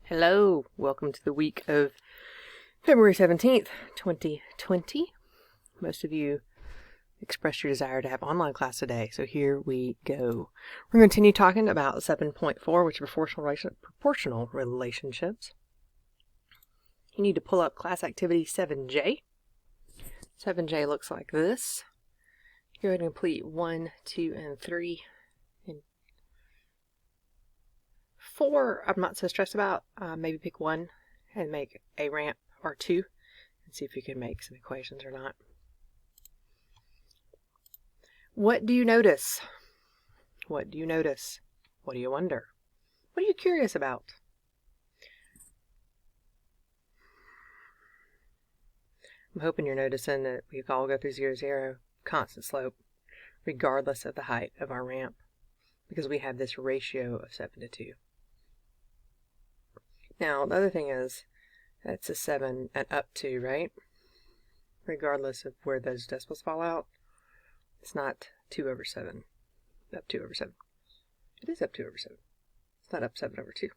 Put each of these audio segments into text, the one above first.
Hello, welcome to the week of February 17th, 2020. Most of you expressed your desire to have online class today, so here we go. We're going to continue talking about 7.4, which are proportional relationships. You need to pull up class activity 7J. 7J looks like this. Go ahead and complete 1, 2, and 3. And 4, I'm not so stressed about. Maybe pick 1 and make a ramp or 2 and see if you can make some equations or not. What do you notice? What do you notice? What do you wonder? What are you curious about? I'm hoping you're noticing that we all go through 0, 0, constant slope, regardless of the height of our ramp, because we have this ratio of 7 to 2. Now, the other thing is, that's a 7 and up to, right? Regardless of where those decimals fall out, it's not 2 over 7, up 2 over 7. It is up 2 over 7. It's not up 7 over 2.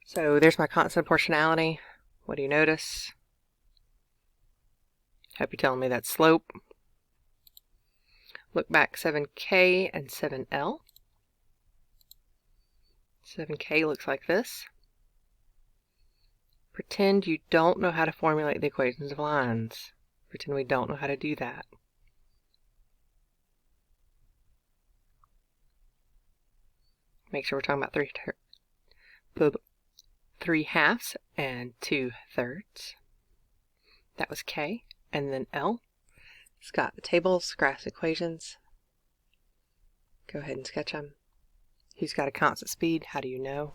So there's my constant proportionality. What do you notice? Hope you're telling me that slope. Look back 7K and 7L. 7K looks like this. Pretend you don't know how to formulate the equations of lines. Pretend we don't know how to do that. Make sure we're talking about 3 halves and 2 thirds. That was K. And then L. It's got the tables, graphs, equations. Go ahead and sketch them. Who's got a constant speed? How do you know?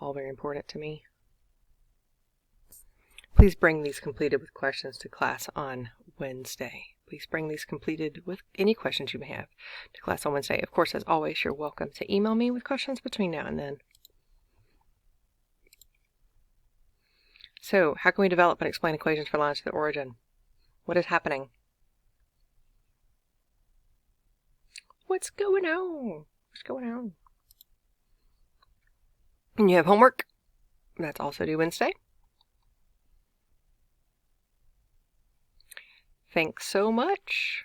All very important to me. Please bring these completed with questions to class on Wednesday. Please bring these completed with any questions you may have to class on Wednesday. Of course, as always, you're welcome to email me with questions between now and then. So, how can we develop and explain equations for lines to the origin? What is happening? What's going on? What's going on? And you have homework. That's also due Wednesday. Thanks so much.